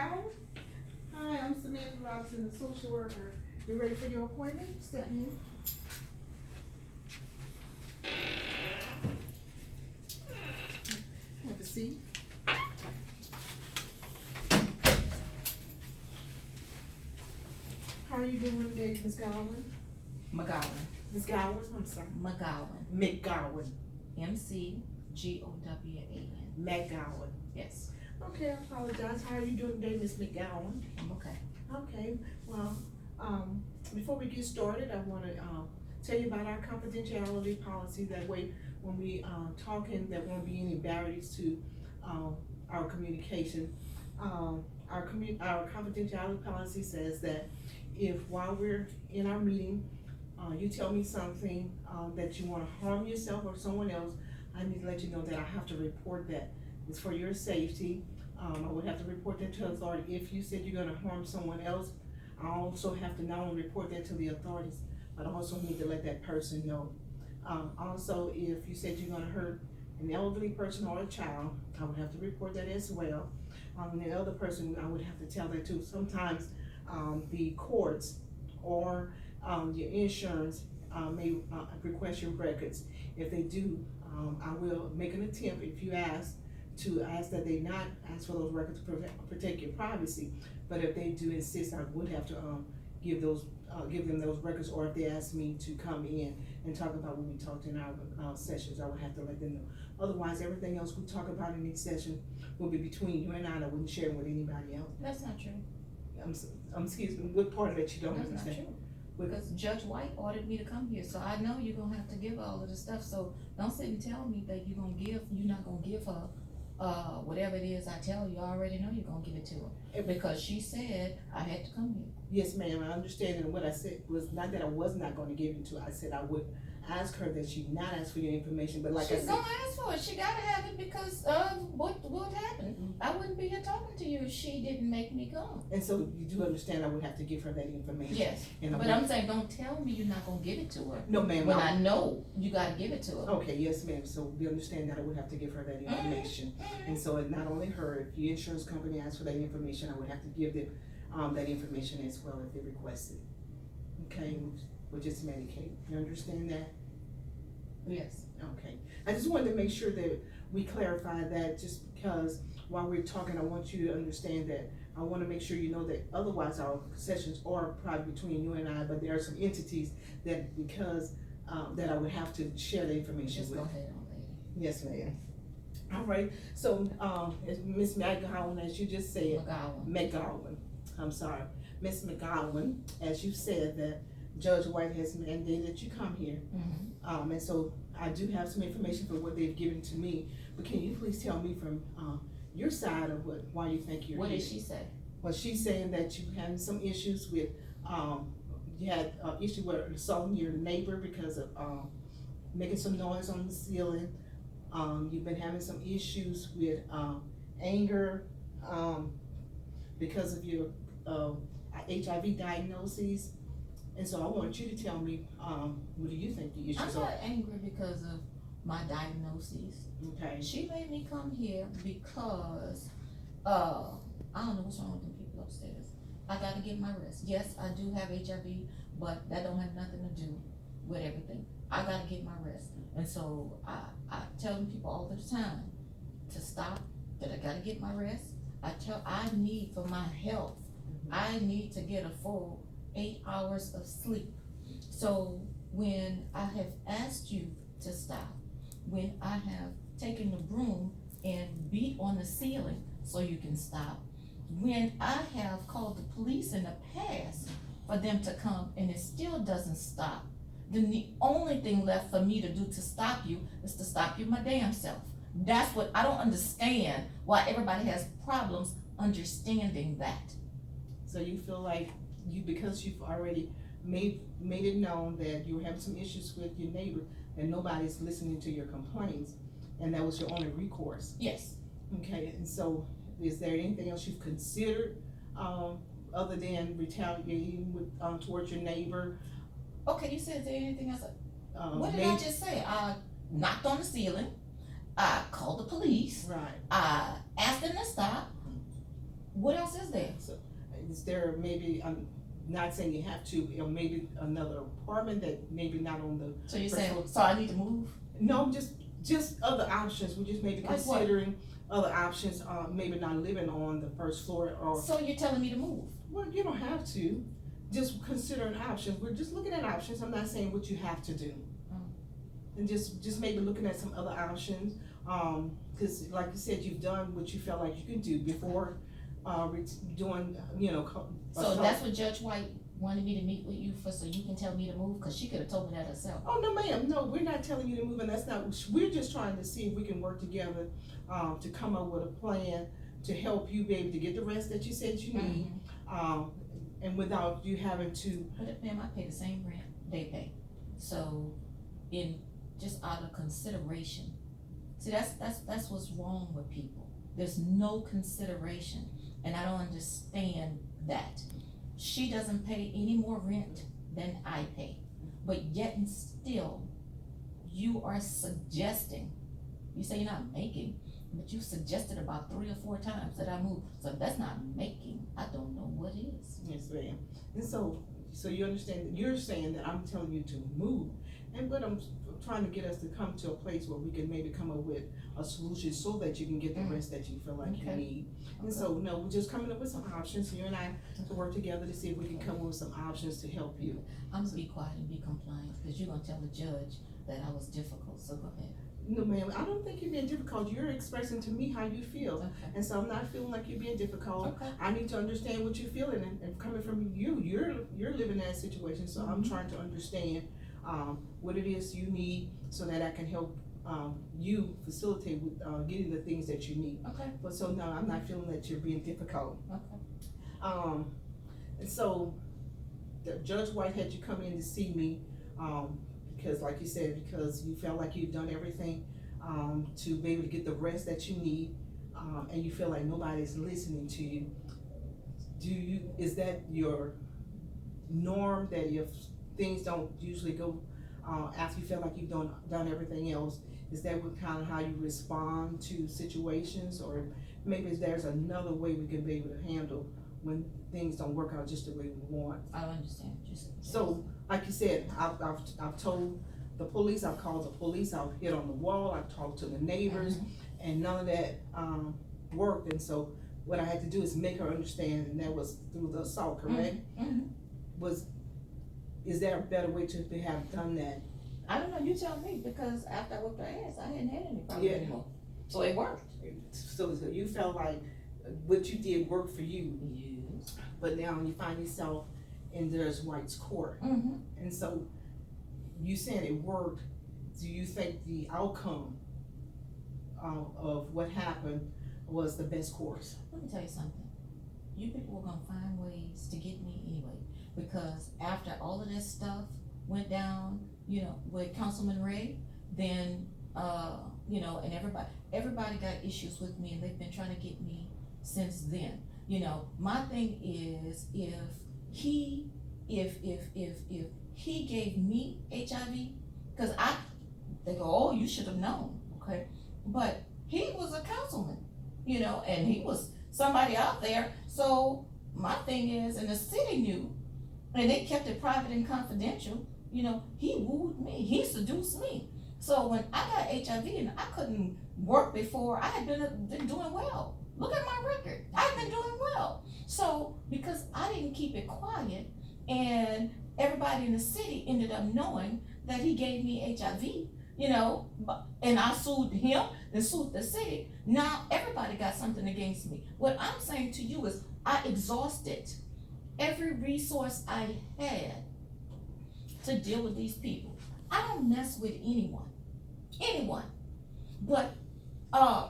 McGowan. Hi, I'm Samantha Robinson, the social worker. You ready for your appointment? Step in. Have a seat. How are you doing today, Ms. Gowan? McGowan. Ms. Gowan, I'm sorry. McGowan. McGowan. McGowan. McGowan. Yes. Okay, I apologize. How are you doing today, Ms. McGowan? I'm okay. Okay, well, before we get started, I wanna, tell you about our confidentiality policy. That way, when we, talking, there won't be any barriers to, our communication. Our confidentiality policy says that if while we're in our meeting, you tell me something, that you wanna harm yourself or someone else, I need to let you know that I have to report that. It's for your safety. I would have to report that to authority. If you said you're gonna harm someone else, I also have to not only report that to the authorities, but I also need to let that person know. Also, if you said you're gonna hurt an elderly person or a child, I would have to report that as well. The other person, I would have to tell that too. Sometimes, the courts or, your insurance, may, request your records. If they do, I will make an attempt, if you ask that they not ask for those records to protect your privacy. But if they do insist, I would have to, give them those records, or if they ask me to come in and talk about what we talked in our sessions, I would have to let them know. Otherwise, everything else we talk about in each session will be between you and I wouldn't share it with anybody else. That's not true. Excuse me, what part of it you don't That's understand? not true. Because Judge White ordered me to come here, so I know you're gonna have to give all of the stuff, so don't sit and tell me that you're not gonna give her, whatever it is I tell you, I already know you're gonna give it to her. Because she said I had to come here. Yes, ma'am, I understand, and what I said was not that I was not gonna give it to her, I said I would ask her that she not ask for your information, but like I She's said. gonna ask for it, she gotta have it because of what happened. I wouldn't be here talking to you if she didn't make me come. And so you do understand I would have to give her that information? Yes, And but I'm saying, don't tell me you're not gonna give it to her. No, ma'am. When I know you gotta give it to her. Okay, yes, ma'am, so we understand that I would have to give her that information. And so it not only her, if the insurance company asks for that information, I would have to give them, that information as well if they request it. Okay, which is Medicaid, you understand that? Yes. Okay, I just wanted to make sure that we clarify that, just because while we're talking, I want you to understand that I wanna make sure you know that otherwise our sessions are private between you and I, but there are some entities that because, that I would have to share the information Just with. go ahead on, lady. Yes, ma'am. All right, so, as Ms. McGowan, as you just said, McGowan, I'm sorry, Ms. McGowan, as you said, that Judge White has mandated that you come here. Mm-hmm. And so I do have some information for what they've given to me, but can you please tell me from, your side of why you think you're here? What did she say? Well, she's saying that you had some issues with, you had an issue with assaulting your neighbor because of, making some noise on the ceiling. You've been having some issues with, anger, because of your, HIV diagnoses. And so I want you to tell me, what do you think the I'm issues not are? angry because of my diagnoses. Okay, She made me come here because, I don't know what's wrong with them people upstairs. I gotta get my rest. Yes, I do have HIV, but that don't have nothing to do with everything. I gotta get my rest. And so I tell them people all the time to stop, that I gotta get my rest. I need for my health, I need to get a full 8 hours of sleep. So when I have asked you to stop, when I have taken the broom and beat on the ceiling so you can stop, when I have called the police in the past for them to come and it still doesn't stop, then the only thing left for me to do to stop you is to stop you my damn self. That's what, I don't understand why everybody has problems understanding that. so you feel like because you've already made it known that you were having some issues with your neighbor, and nobody's listening to your complaints, and that was your only recourse. Yes. Okay, and so is there anything else you've considered, other than retaliating with, towards your neighbor? Okay, you said, is there anything else? What did I Maybe- just say? I knocked on the ceiling, I called the police, Right, I asked them to stop. What else is there? So, is there maybe, I'm not saying you have to, maybe another apartment that maybe not on the, So you're First saying, floor. so I need to move? no, just other options, we just maybe Like what? considering other options, maybe not living on the first floor or, So you're telling me to move? well, you don't have to, just considering options, we're just looking at options, I'm not saying what you have to do. And just maybe looking at some other options, cause like you said, you've done what you felt like you could do before, doing, So that's what Judge White wanted me to meet with you for, so you can tell me to move, cause she could've told me that herself. Oh, no, ma'am, no, we're not telling you to move, and that's not, we're just trying to see if we can work together, to come up with a plan to help you be able to get the rest that you said you need, and without you having to, But ma'am, I pay the same rent they pay, so just out of consideration. See, that's what's wrong with people, there's no consideration, and I don't understand that. She doesn't pay any more rent than I pay, but yet and still, you are suggesting, you say you're not making, but you suggested about 3 or 4 times that I move, so if that's not making, I don't know what is. yes, ma'am. And so you understand, you're saying that I'm telling you to move, but I'm trying to get us to come to a place where we can maybe come up with a solution so that you can get the rest that you feel like you Okay. need. And so, no, we're just coming up with some options, you and I, to work together to see if we can come up with some options to help you. I'm gonna be quiet and be compliant, cause you're gonna tell the judge that I was difficult, so go ahead. No, ma'am, I don't think you're being difficult, you're expressing to me how you feel. Okay. And so I'm not feeling like you're being difficult. Okay. I need to understand what you're feeling, and coming from you, you're living that situation, so I'm trying to understand, what it is you need, so that I can help, you facilitate with, getting the things that you need. Okay. But so, no, I'm not feeling that you're being difficult. Okay. And so, Judge White had you come in to see me, because like you said, because you felt like you've done everything, to be able to get the rest that you need, and you feel like nobody's listening to you. Is that your norm, that if things don't usually go, after you feel like you've done everything else, is that what kind of how you respond to situations, or maybe there's another way we can be able to handle when things don't work out just the way we want? I understand what you said. So, like you said, I've told the police, I've called the police, I've hit on the wall, I've talked to the neighbors, and none of that, worked, and so what I had to do is make her understand, and that was through the assault, correct? Is there a better way to have done that? I don't know, you tell me, because after I whooped her ass, I hadn't had any problem Yeah. anymore, so it worked. So you felt like what you did worked for you, Yes. but now you find yourself in Judge White's court, and so you saying it worked, do you think the outcome, of what happened was the best course? Let me tell you something. You people were gonna find ways to get me anyway, because after all of this stuff went down, with Councilman Ray, then, and everybody got issues with me, and they've been trying to get me since then. My thing is, if he gave me HIV, cause they go, oh, you should have known, okay? But he was a councilman, and he was somebody out there. So my thing is, and the city knew, and they kept it private and confidential, he wooed me, he seduced me. So when I got HIV and I couldn't work before, I had been doing well. Look at my record, I've been doing well. So because I didn't keep it quiet, and everybody in the city ended up knowing that he gave me HIV, and I sued him, then sued the city. Now everybody got something against me. What I'm saying to you is, I exhausted every resource I had to deal with these people. I don't mess with anyone. But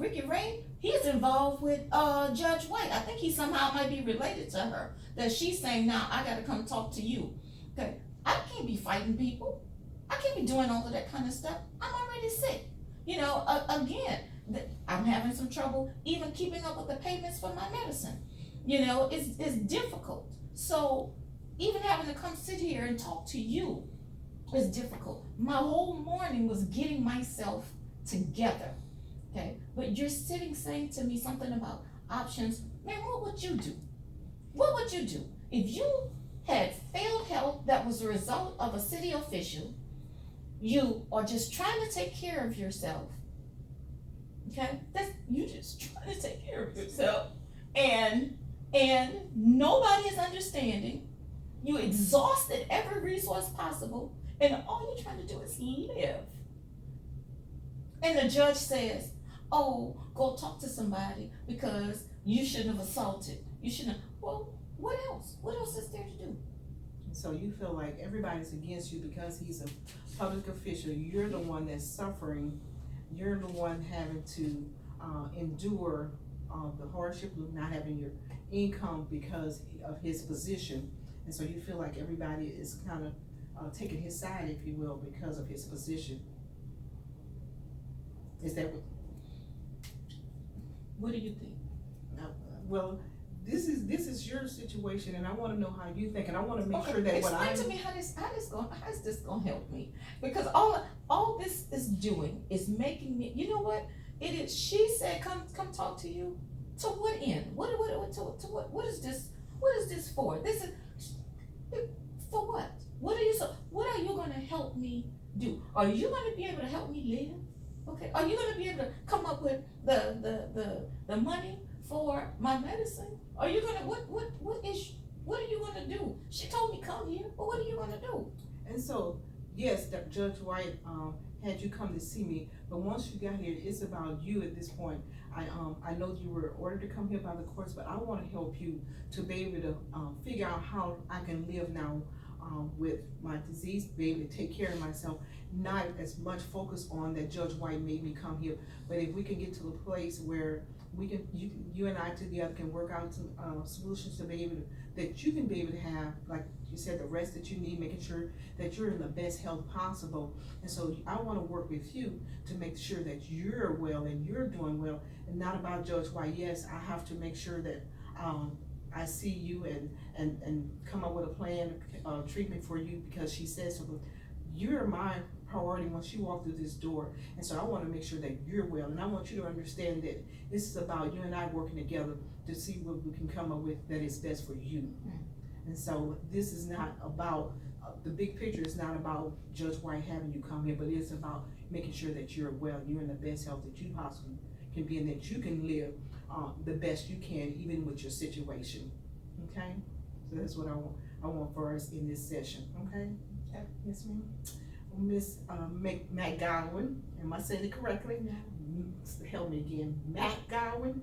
Ricky Ray, he's involved with Judge White. I think he somehow might be related to her, that she's saying, now I gotta come talk to you. Okay, I can't be fighting people. I can't be doing all of that kind of stuff. I'm already sick. Again, I'm having some trouble even keeping up with the payments for my medicine. It's difficult. So even having to come sit here and talk to you is difficult. My whole morning was getting myself together. Okay, but you're sitting saying to me something about options. man, what would you do? What would you do if you had failed health that was a result of a city official? You are just trying to take care of yourself. Okay? You just trying to take care of yourself. And nobody is understanding. You exhausted every resource possible, and all you're trying to do is live. And the judge says, oh, go talk to somebody because you shouldn't have assaulted. You shouldn't have. Well, what else? What else is there to do? So you feel like everybody's against you because he's a public official. You're the one that's suffering. You're the one having to endure the hardship of not having your income because of his position. And so you feel like everybody is kind of taking his side, if you will, because of his position. Is that what do you think? Well, this is your situation, and I want to know how you think, and I want to make sure that explain to me how is this gonna help me? Because all this is doing is making me. You know what? It is. She said, "Come talk to you." To what end? What is this? What is this for? This is for what? What are you gonna help me do? Are you gonna be able to help me live? Okay. Are you gonna be able to come up with the money for my medicine? Are you gonna what are you gonna do? She told me come here, but what are you gonna do? And so, yes, Judge White had you come to see me, but once you got here, it's about you at this point. I know you were ordered to come here by the courts, but I want to help you to be able to figure out how I can live now with my disease, be able to take care of myself, not as much focus on that Judge White made me come here, but if we can get to a place where we can, you and I together can work out some solutions to be able to, that you can be able to have, like you said, the rest that you need, making sure that you're in the best health possible. And so I want to work with you to make sure that you're well and you're doing well, and not about Judge White. Yes, I have to make sure that I see you and come up with a plan, treatment for you, because she says so. You're my priority once you walk through this door, and so I want to make sure that you're well, and I want you to understand that this is about you and I working together to see what we can come up with that is best for you. And so this is not about the big picture. Is not about Judge White having you come here, but it's about making sure that you're well, you're in the best health that you possibly can be, and that you can live the best you can, even with your situation. Okay, so that's what I want for us in this session. Okay. Yes, ma'am. Miss McGowan, am I saying it correctly? Help me again. McGowan.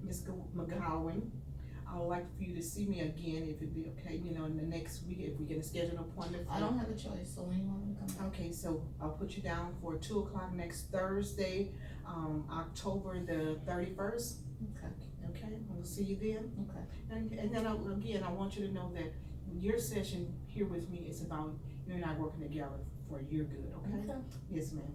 Miss McGowan, I would like for you to see me again, if it'd be okay, in the next week, if we get a scheduled appointment. I don't have a choice, so when you want me to come back? Okay, so I'll put you down for 2:00 next Thursday, October the 31st. Okay, we'll see you then. Okay. And then I want you to know that your session here with me is about you and I working together for your good. Okay. Yes, ma'am.